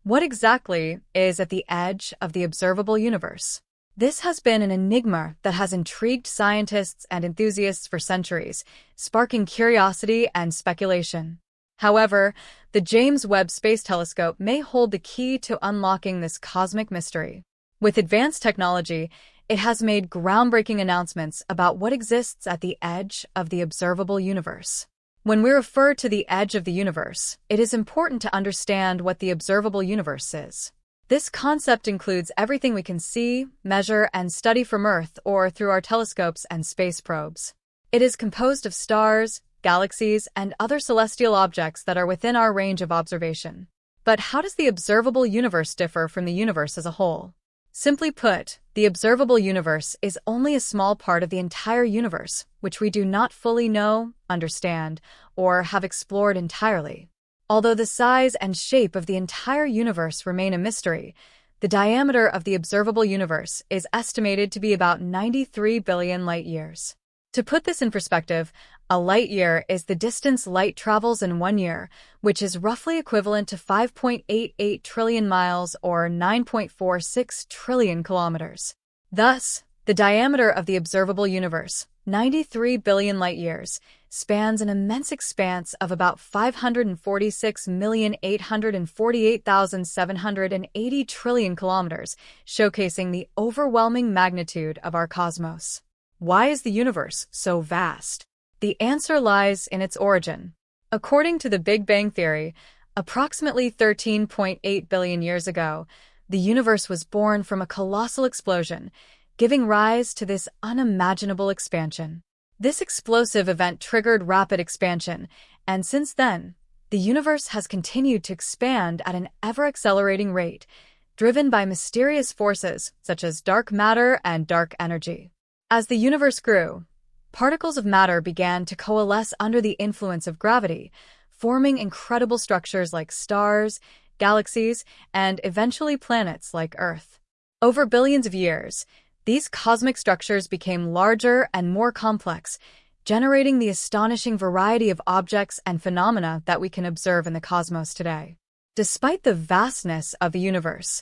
What exactly is at the edge of the observable universe? This has been an enigma that has intrigued scientists and enthusiasts for centuries, sparking curiosity and speculation. However, the James Webb Space Telescope may hold the key to unlocking this cosmic mystery. With advanced technology, it has made groundbreaking announcements about what exists at the edge of the observable universe. When we refer to the edge of the universe, it is important to understand what the observable universe is. This concept includes everything we can see, measure, and study from Earth or through our telescopes and space probes. It is composed of stars, galaxies, and other celestial objects that are within our range of observation. But how does the observable universe differ from the universe as a whole? Simply put, the observable universe is only a small part of the entire universe, which we do not fully know, understand, or have explored entirely. Although the size and shape of the entire universe remain a mystery, the diameter of the observable universe is estimated to be about 93 billion light-years. To put this in perspective, a light-year is the distance light travels in 1 year, which is roughly equivalent to 5.88 trillion miles or 9.46 trillion kilometers. Thus, the diameter of the observable universe, 93 billion light-years, spans an immense expanse of about 546,848,780 trillion kilometers, showcasing the overwhelming magnitude of our cosmos. Why is the universe so vast? The answer lies in its origin. According to the Big Bang Theory, approximately 13.8 billion years ago, the universe was born from a colossal explosion, giving rise to this unimaginable expansion. This explosive event triggered rapid expansion, and since then, the universe has continued to expand at an ever-accelerating rate, driven by mysterious forces such as dark matter and dark energy. As the universe grew, particles of matter began to coalesce under the influence of gravity, forming incredible structures like stars, galaxies, and eventually planets like Earth. Over billions of years, these cosmic structures became larger and more complex, generating the astonishing variety of objects and phenomena that we can observe in the cosmos today. Despite the vastness of the universe,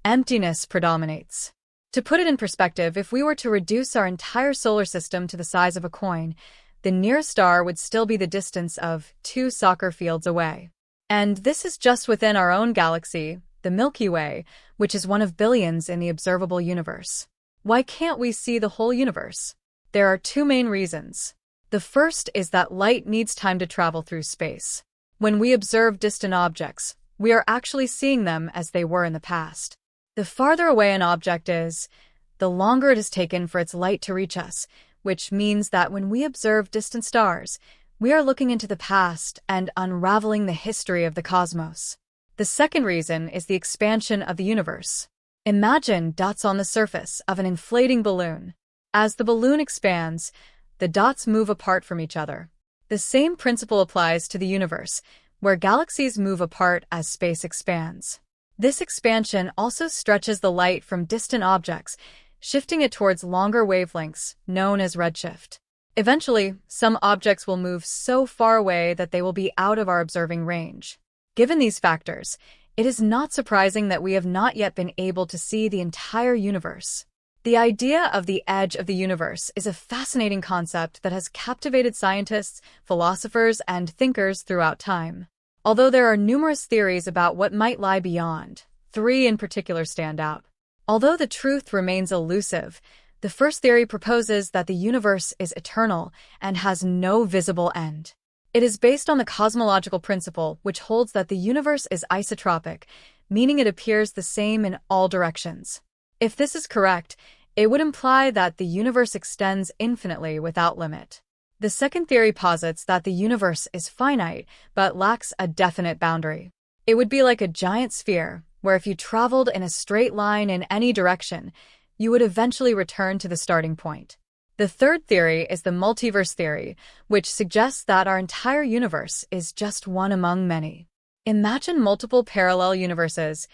emptiness predominates. To put it in perspective, if we were to reduce our entire solar system to the size of a coin, the nearest star would still be the distance of 2 soccer fields away. And this is just within our own galaxy, the Milky Way, which is one of billions in the observable universe. Why can't we see the whole universe? There are 2 main reasons. The first is that light needs time to travel through space. When we observe distant objects, we are actually seeing them as they were in the past. The farther away an object is, the longer it has taken for its light to reach us, which means that when we observe distant stars, we are looking into the past and unraveling the history of the cosmos. The second reason is the expansion of the universe. Imagine dots on the surface of an inflating balloon. As the balloon expands, the dots move apart from each other. The same principle applies to the universe, where galaxies move apart as space expands. This expansion also stretches the light from distant objects, shifting it towards longer wavelengths, known as redshift. Eventually, some objects will move so far away that they will be out of our observing range. Given these factors, it is not surprising that we have not yet been able to see the entire universe. The idea of the edge of the universe is a fascinating concept that has captivated scientists, philosophers, and thinkers throughout time. Although there are numerous theories about what might lie beyond, 3 in particular stand out. Although the truth remains elusive, the first theory proposes that the universe is eternal and has no visible end. It is based on the cosmological principle which holds that the universe is isotropic, meaning it appears the same in all directions. If this is correct, it would imply that the universe extends infinitely without limit. The second theory posits that the universe is finite, but lacks a definite boundary. It would be like a giant sphere, where if you traveled in a straight line in any direction, you would eventually return to the starting point. The third theory is the multiverse theory, which suggests that our entire universe is just one among many. Imagine multiple parallel universes,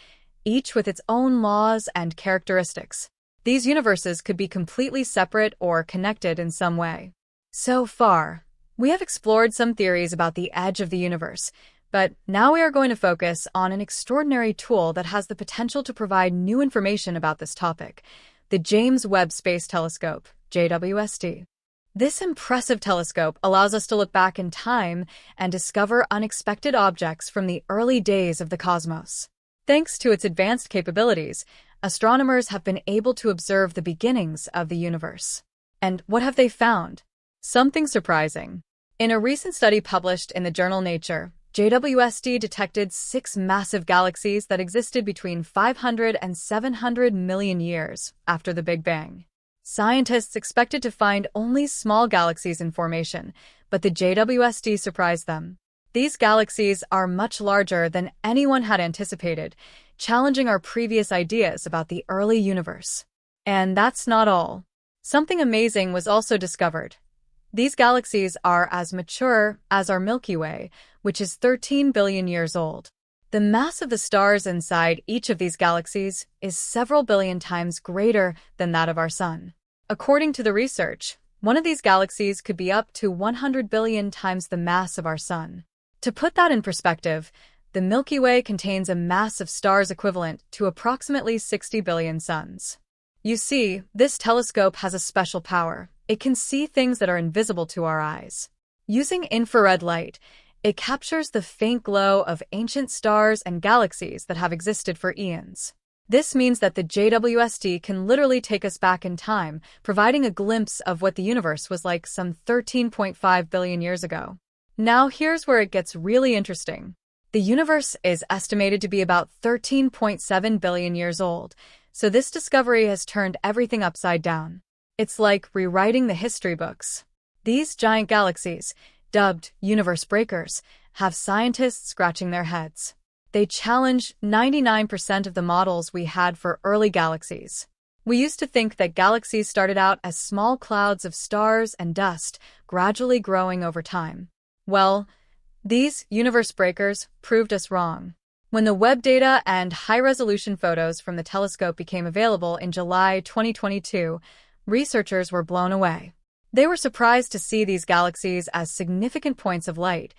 each with its own laws and characteristics. These universes could be completely separate or connected in some way. So far, we have explored some theories about the edge of the universe, But now we are going to focus on an extraordinary tool that has the potential to provide new information about this topic, the James Webb Space Telescope, JWST. This impressive telescope allows us to look back in time and discover unexpected objects from the early days of the cosmos. Thanks to its advanced capabilities, astronomers have been able to observe the beginnings of the universe. And what have they found? Something surprising. In a recent study published in the journal Nature, JWST detected 6 massive galaxies that existed between 500 and 700 million years after the Big Bang. Scientists expected to find only small galaxies in formation, but the JWST surprised them. These galaxies are much larger than anyone had anticipated, challenging our previous ideas about the early universe. And that's not all. Something amazing was also discovered. These galaxies are as mature as our Milky Way, which is 13 billion years old. The mass of the stars inside each of these galaxies is several billion times greater than that of our Sun. According to the research, one of these galaxies could be up to 100 billion times the mass of our Sun. To put that in perspective, the Milky Way contains a mass of stars equivalent to approximately 60 billion suns. You see, this telescope has a special power. It can see things that are invisible to our eyes. Using infrared light, it captures the faint glow of ancient stars and galaxies that have existed for eons. This means that the JWST can literally take us back in time, providing a glimpse of what the universe was like some 13.5 billion years ago. Now here's where it gets really interesting. The universe is estimated to be about 13.7 billion years old, so this discovery has turned everything upside down. It's like rewriting the history books. These giant galaxies, dubbed universe breakers, have scientists scratching their heads. They challenge 99% of the models we had for early galaxies. We used to think that galaxies started out as small clouds of stars and dust, gradually growing over time. Well, these universe breakers proved us wrong. When the Webb data and high-resolution photos from the telescope became available in July 2022, researchers were blown away. They were surprised to see these galaxies as significant points of light,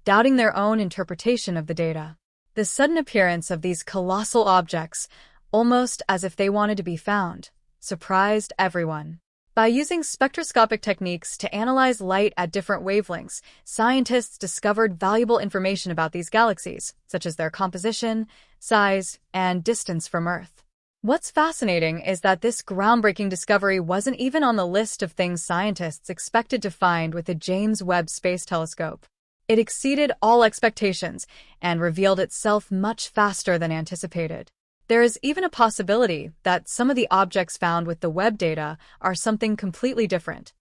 doubting their own interpretation of the data. The sudden appearance of these colossal objects, almost as if they wanted to be found, surprised everyone. By using spectroscopic techniques to analyze light at different wavelengths, scientists discovered valuable information about these galaxies, such as their composition, size, and distance from Earth. What's fascinating is that this groundbreaking discovery wasn't even on the list of things scientists expected to find with the James Webb Space Telescope. It exceeded all expectations and revealed itself much faster than anticipated. There is even a possibility that some of the objects found with the Webb data are something completely different,